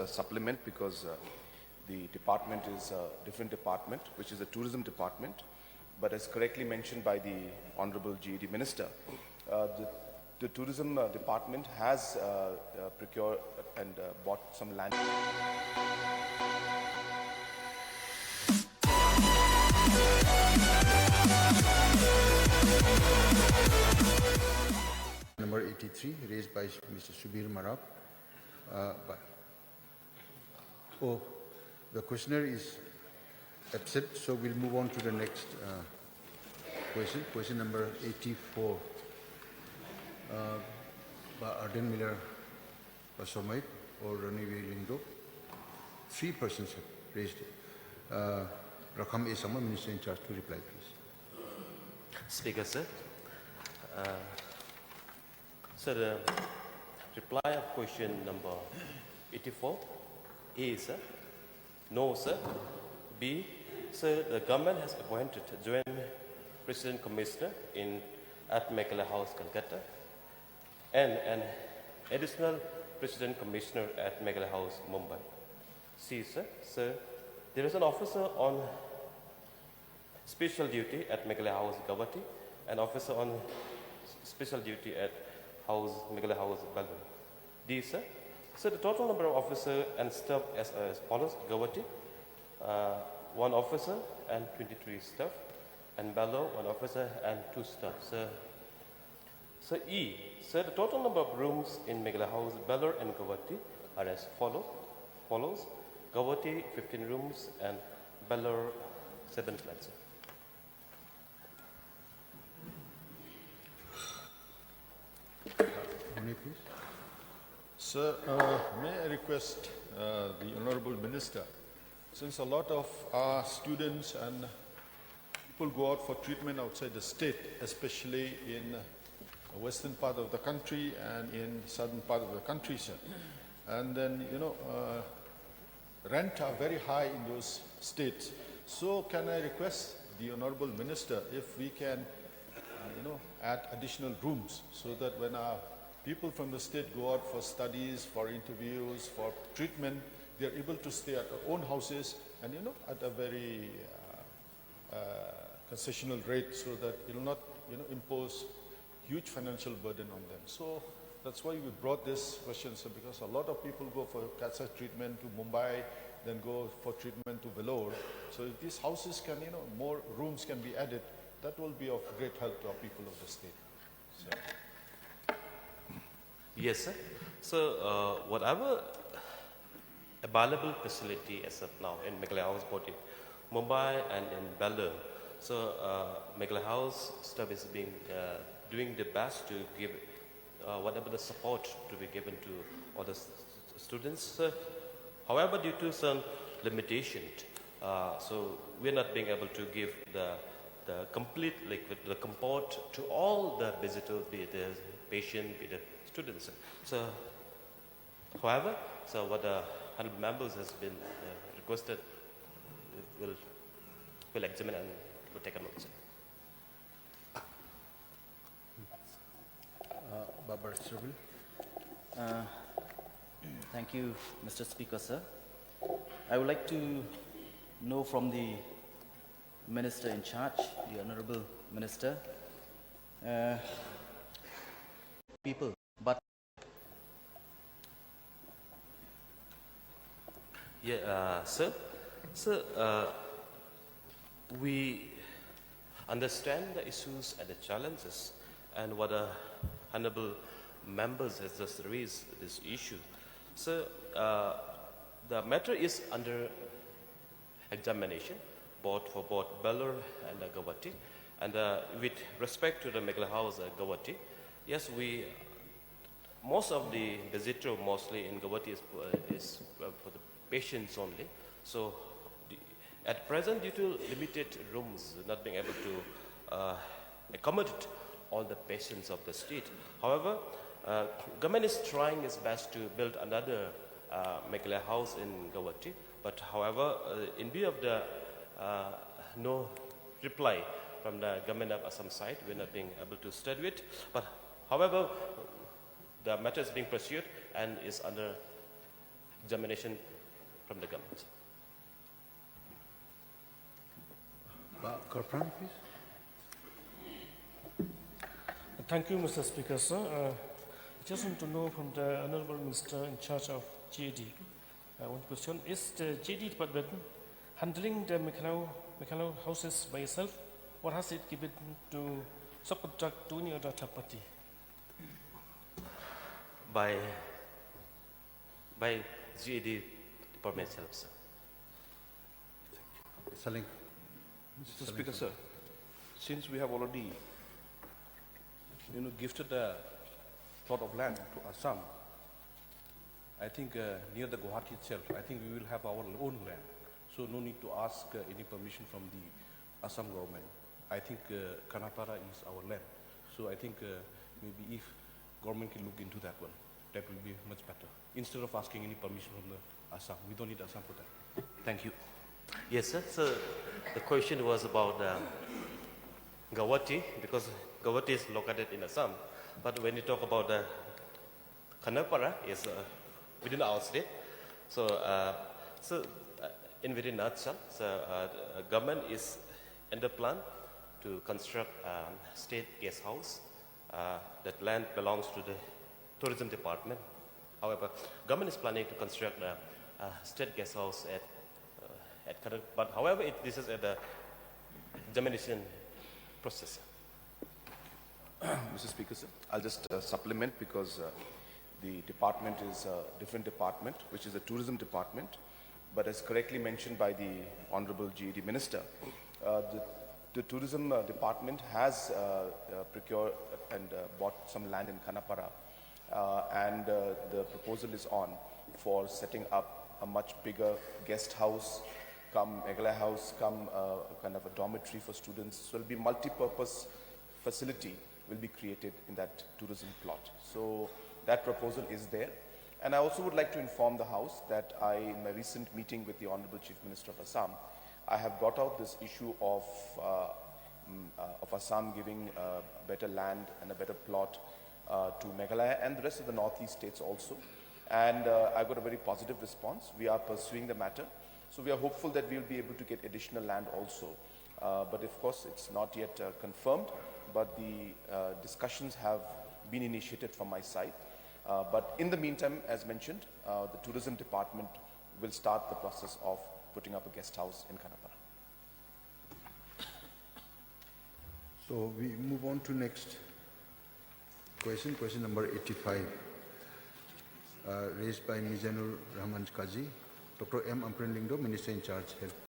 supplement because the department is a different department, which is the tourism department. But as correctly mentioned by the Honorable GED Minister, the tourism department has procured and bought some land. Number 83, raised by Mr. Subir Marab. The questioner is absent, so we'll move on to the next question. Question number 84. Arden Miller Basomait or Ranivi Lindo. Three persons have raised it. Rakkam Sangma, Minister in charge, to reply, please. Speaker, sir. Sir, the reply of question number 84. A, sir. No, sir. B, sir, the government has appointed a joint President Commissioner at Meghalaya House, Calcutta, and an additional President Commissioner at Meghalaya House, Mumbai. C, sir. Sir, there is an officer on special duty at Meghalaya House, Guwahati, an officer on special duty at Meghalaya House, Belgium. D, sir. So the total number of officers and staff as follows: Guwahati, 1 officer and 23 staff, and Bello, 1 officer and 2 staff. So E, sir, the total number of rooms in Meghalaya House, Bello and Guwahati are as follows: Guwahati 15 rooms and Bello 7 flats. Sir. Please. Sir, may I request the Honorable Minister, since a lot of our students and people go out for treatment outside the state, especially in the western part of the country and in southern part of the country, sir. And then, rent are very high in those states. So can I request the Honorable Minister if we can, add additional rooms so that when our people from the state go out for studies, for interviews, for treatment, they are able to stay at their own houses and, at a very concessional rate so that it will not, impose huge financial burden on them. So that's why we brought this question, sir, because a lot of people go for cancer treatment to Mumbai, then go for treatment to Vellore. So if these houses can, more rooms can be added, that will be of great help to our people of the state. So. Yes, sir. So, whatever available facility as of now in Meghalaya House, both in Mumbai and in Bello. So, Meghalaya House staff is being doing the best to give whatever the support to be given to all the students. However, due to some limitation, so we're not being able to give the complete the comfort to all the visitors, be it the patient, be it the students. So, however, so what the honorable members has been requested, will examine and will take a note. Babar Sirbil. Thank you, Mr. Speaker, sir. I would like to know from the Minister in charge, the Honorable Minister, people, but yeah, sir. Sir, we understand the issues and the challenges, and what the honorable members has just raised this issue. So, the matter is under examination, both for both Bello and Guwahati. And with respect to the Meghalaya House, Guwahati, yes, most of the visitor mostly in Guwahati is for the patients only. So, at present, due to limited rooms, not being able to accommodate all the patients of the state. However, government is trying its best to build another Meghalaya House in Guwahati. But however, in view of the no reply from the government of Assam side, we're not being able to study it. But however, the matter is being pursued and is under examination from the government. Karpran, please. Thank you, Mr. Speaker, sir. I just want to know from the Honorable Minister in charge of GAD. One question, is the GAD department handling the Meghalaya houses by itself, or has it given to subcontract to any other third party? By GAD department itself, sir. Saling. Mr. Speaker, sir, since we have already, gifted a plot of land to Assam, I think near the Guwahati itself, I think we will have our own land. So no need to ask any permission from the Assam government. I think Kanapara is our land. So I think maybe if government can look into that one, that will be much better. Instead of asking any permission from the Assam, we don't need Assam for that. Thank you. Yes, sir. So the question was about Guwahati, because Guwahati is located in Assam. But when you talk about Kanapara, is within our state. So, in very nutshell, government is in the plan to construct a state guest house. That land belongs to the tourism department. However, government is planning to construct a state guest house at Kanapara. But however, this is at the examination process. Mr. Speaker, sir, I'll just supplement because the department is a different department, which is the tourism department. But as correctly mentioned by the Honorable GAD Minister, the tourism department has procured and bought some land in Kanapara, and the proposal is on for setting up a much bigger guest house, come Meghalaya house, come kind of a dormitory for students. So it'll be multi-purpose facility will be created in that tourism plot. So that proposal is there. And I also would like to inform the House that in my recent meeting with the Honorable Chief Minister of Assam, I have brought out this issue of Assam giving better land and a better plot to Meghalaya and the rest of the northeast states also. And I got a very positive response. We are pursuing the matter. So we are hopeful that we will be able to get additional land also. But of course, it's not yet confirmed, but the discussions have been initiated from my side. But in the meantime, as mentioned, the tourism department will start the process of putting up a guest house in Kanapara. So we move on to next question, question number 85, raised by Mizanur Rahman Kazi, Dr. M. Amprendingdo, Minister in Charge, Health.